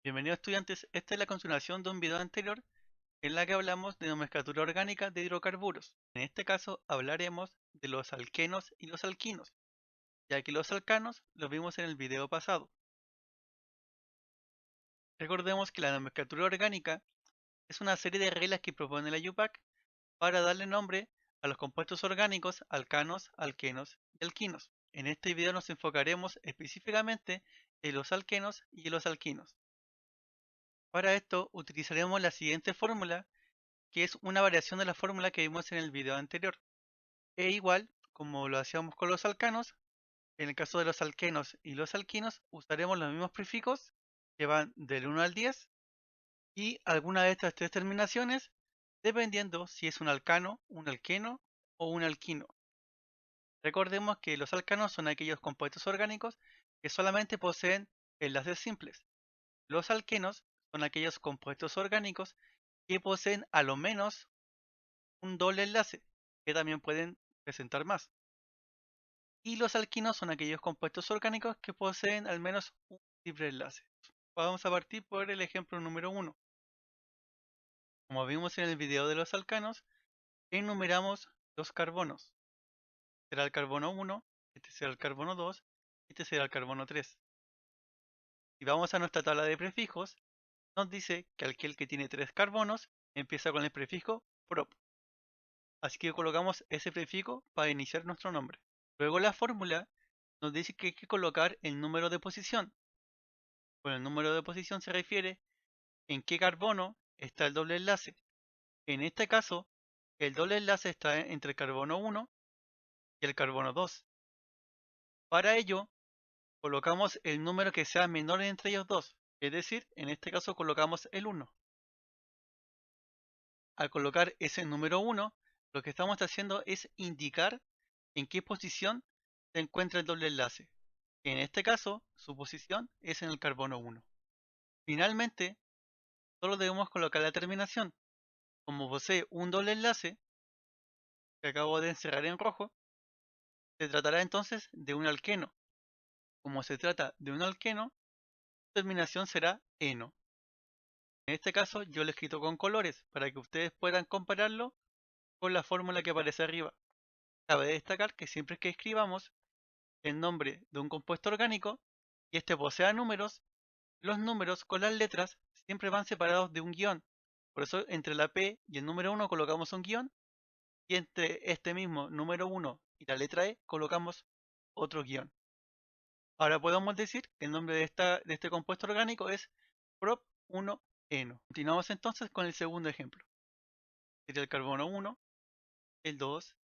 Bienvenidos estudiantes, esta es la continuación de un video anterior en la que hablamos de nomenclatura orgánica de hidrocarburos. En este caso hablaremos de los alquenos y los alquinos, ya que los alcanos los vimos en el video pasado. Recordemos que la nomenclatura orgánica es una serie de reglas que propone la UPAC para darle nombre a los compuestos orgánicos alcanos, alquenos y alquinos. En este video nos enfocaremos específicamente en los alquenos y en los alquinos. Para esto utilizaremos la siguiente fórmula, que es una variación de la fórmula que vimos en el video anterior. E igual, como lo hacíamos con los alcanos, en el caso de los alquenos y los alquinos, usaremos los mismos prefijos que van del 1 al 10 y alguna de estas tres terminaciones, dependiendo si es un alcano, un alqueno o un alquino. Recordemos que los alcanos son aquellos compuestos orgánicos que solamente poseen enlaces simples. Los alquenos son aquellos compuestos orgánicos que poseen a lo menos un doble enlace, que también pueden presentar más. Y los alquinos son aquellos compuestos orgánicos que poseen al menos un triple enlace. Vamos a partir por el ejemplo número 1. Como vimos en el video de los alcanos, enumeramos los carbonos. Será el carbono 1, este será el carbono 2, este será el carbono 3. Si vamos a nuestra tabla de prefijos, nos dice que aquel que tiene 3 carbonos empieza con el prefijo prop. Así que colocamos ese prefijo para iniciar nuestro nombre. Luego la fórmula nos dice que hay que colocar el número de posición. Con el número de posición se refiere en qué carbono está el doble enlace. En este caso, el doble enlace está entre el carbono 1 y el carbono 2. Para ello, colocamos el número que sea menor entre ellos dos. Es decir, en este caso colocamos el 1. Al colocar ese número 1, lo que estamos haciendo es indicar en qué posición se encuentra el doble enlace. En este caso, su posición es en el carbono 1. Finalmente, solo debemos colocar la terminación. Como posee un doble enlace, que acabo de encerrar en rojo, se tratará entonces de un alqueno. Como se trata de un alqueno, su terminación será eno. En este caso yo lo he escrito con colores para que ustedes puedan compararlo con la fórmula que aparece arriba. Cabe destacar que siempre que escribamos el nombre de un compuesto orgánico y este posea números, los números con las letras siempre van separados de un guión. Por eso entre la P y el número 1 colocamos un guión y entre este mismo número 1 y la letra E colocamos otro guión. Ahora podemos decir que el nombre de este compuesto orgánico es prop1eno. Continuamos entonces con el segundo ejemplo. Sería el carbono 1, el 2,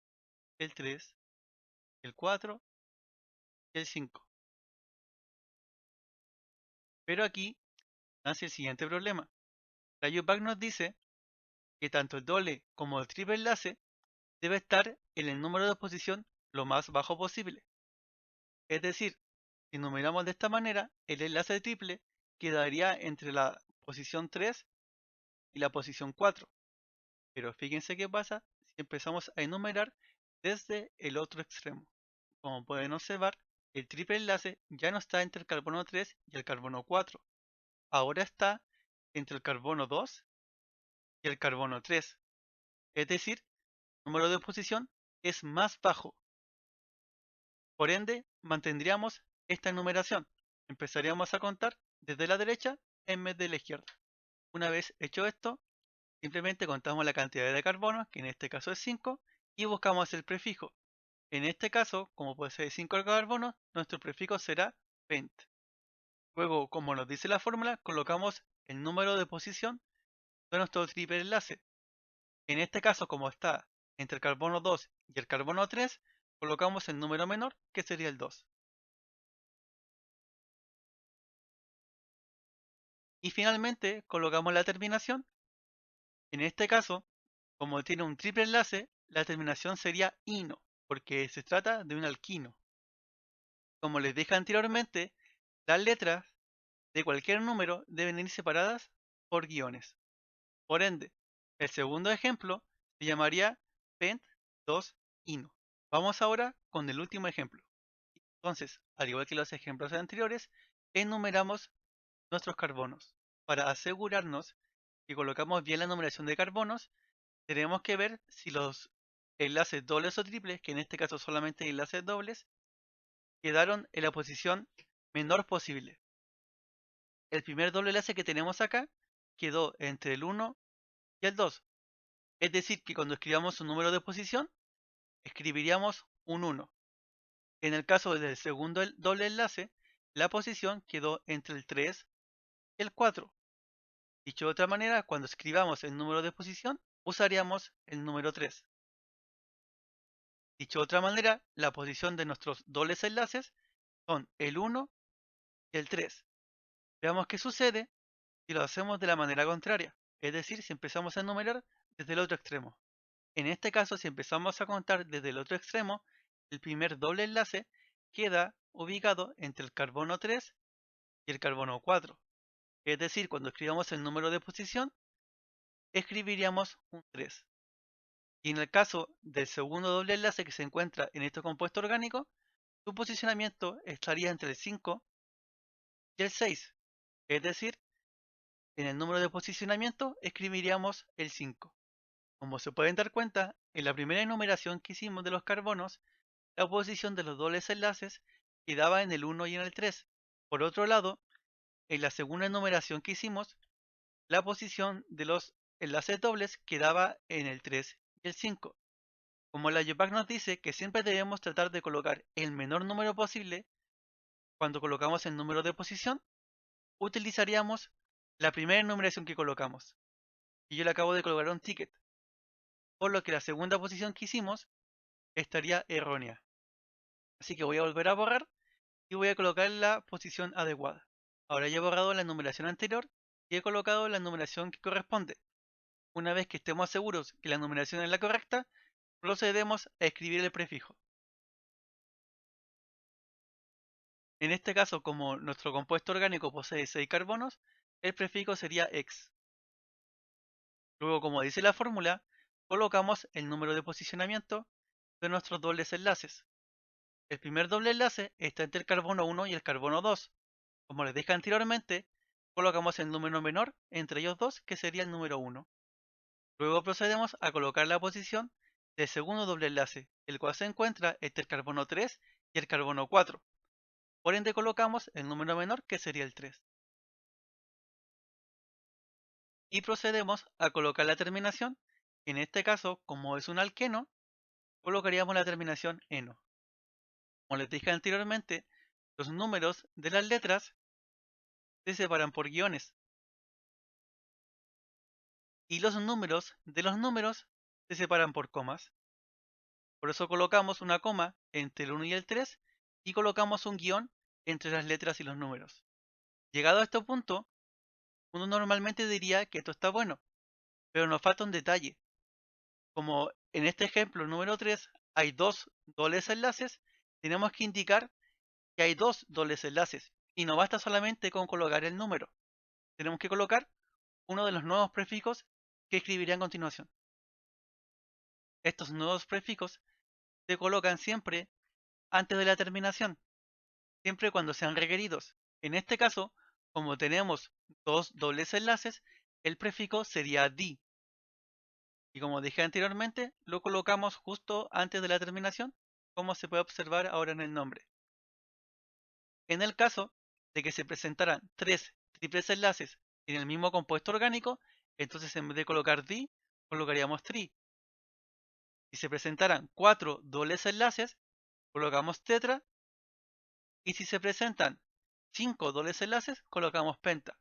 el 3, el 4 y el 5. Pero aquí nace el siguiente problema. La UPAC nos dice que tanto el doble como el triple enlace debe estar en el número de posición lo más bajo posible. Es decir, si numeramos de esta manera, el enlace triple quedaría entre la posición 3 y la posición 4. Pero fíjense qué pasa si empezamos a enumerar desde el otro extremo. Como pueden observar, el triple enlace ya no está entre el carbono 3 y el carbono 4. Ahora está entre el carbono 2 y el carbono 3. Es decir, el número de posición es más bajo. Por ende, mantendríamos esta numeración. Empezaríamos a contar desde la derecha en vez de la izquierda. Una vez hecho esto, simplemente contamos la cantidad de carbonos, que en este caso es 5, y buscamos el prefijo. En este caso, como puede ser 5 carbonos, nuestro prefijo será pent. Luego, como nos dice la fórmula, colocamos el número de posición de nuestro triple enlace. En este caso, como está entre el carbono 2 y el carbono 3, colocamos el número menor, que sería el 2. Y finalmente, colocamos la terminación. En este caso, como tiene un triple enlace, la terminación sería ino, porque se trata de un alquino. Como les dije anteriormente, las letras de cualquier número deben ir separadas por guiones. Por ende, el segundo ejemplo se llamaría pent2ino. Vamos ahora con el último ejemplo. Entonces, al igual que los ejemplos anteriores, enumeramos nuestros carbonos. para asegurarnos que colocamos bien la numeración de carbonos, tenemos que ver si los enlaces dobles o triples, que en este caso solamente enlaces dobles, quedaron en la posición menor posible. El primer doble enlace que tenemos acá quedó entre el 1 y el 2. Es decir, que cuando escribamos un número de posición, escribiríamos un 1. En el caso del segundo doble enlace, la posición quedó entre el 3 y el 4. Dicho de otra manera, cuando escribamos el número de posición, usaríamos el número 3. Dicho de otra manera, la posición de nuestros dobles enlaces son el 1 y el 3. Veamos qué sucede si lo hacemos de la manera contraria, es decir, si empezamos a enumerar desde el otro extremo. En este caso, si empezamos a contar desde el otro extremo, el primer doble enlace queda ubicado entre el carbono 3 y el carbono 4. Es decir, cuando escribamos el número de posición, escribiríamos un 3. Y en el caso del segundo doble enlace que se encuentra en este compuesto orgánico, su posicionamiento estaría entre el 5 y el 6. Es decir, en el número de posicionamiento escribiríamos el 5. Como se pueden dar cuenta, en la primera enumeración que hicimos de los carbonos, la posición de los dobles enlaces quedaba en el 1 y en el 3. Por otro lado, en la segunda enumeración que hicimos, la posición de los enlaces dobles quedaba en el 3 y el 5. Como la UPAC nos dice que siempre debemos tratar de colocar el menor número posible, cuando colocamos el número de posición, utilizaríamos la primera enumeración que colocamos. Y yo le acabo de colocar un ticket, por lo que la segunda posición que hicimos estaría errónea. Así que voy a volver a borrar y voy a colocar la posición adecuada. Ahora ya he borrado la numeración anterior y he colocado la numeración que corresponde. Una vez que estemos seguros que la numeración es la correcta, procedemos a escribir el prefijo. En este caso, como nuestro compuesto orgánico posee 6 carbonos, el prefijo sería X. Luego, como dice la fórmula, colocamos el número de posicionamiento de nuestros dobles enlaces. El primer doble enlace está entre el carbono 1 y el carbono 2. Como les dije anteriormente, colocamos el número menor entre ellos dos, que sería el número 1. Luego procedemos a colocar la posición del segundo doble enlace, el cual se encuentra entre el carbono 3 y el carbono 4. Por ende colocamos el número menor, que sería el 3. Y procedemos a colocar la terminación. En este caso, como es un alqueno, colocaríamos la terminación eno. Como les dije anteriormente, los números de las letras se separan por guiones. Y los números de los números se separan por comas. Por eso colocamos una coma entre el 1 y el 3 y colocamos un guión entre las letras y los números. Llegado a este punto, uno normalmente diría que esto está bueno, pero nos falta un detalle. Como en este ejemplo número 3 hay dos dobles enlaces, tenemos que indicar que hay dos dobles enlaces y no basta solamente con colocar el número. Tenemos que colocar uno de los nuevos prefijos que escribiré a continuación. Estos nuevos prefijos se colocan siempre antes de la terminación, siempre cuando sean requeridos. En este caso, como tenemos dos dobles enlaces, el prefijo sería di. Y como dije anteriormente, lo colocamos justo antes de la terminación, como se puede observar ahora en el nombre. En el caso de que se presentaran tres triples enlaces en el mismo compuesto orgánico, entonces en vez de colocar di, colocaríamos tri. Si se presentaran cuatro dobles enlaces, colocamos tetra. Y si se presentan 5 dobles enlaces, colocamos penta.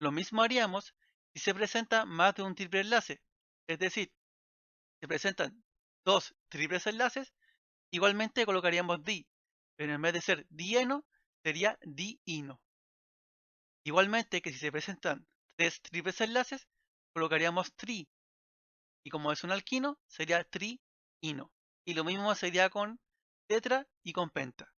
Lo mismo haríamos si se presenta más de un triple enlace. Es decir, se presentan 2 triples enlaces, igualmente colocaríamos di, pero en vez de ser dieno, sería diino. Igualmente que si se presentan 3 triples enlaces, colocaríamos tri. Y como es un alquino, sería triino. Y lo mismo sería con tetra y con penta.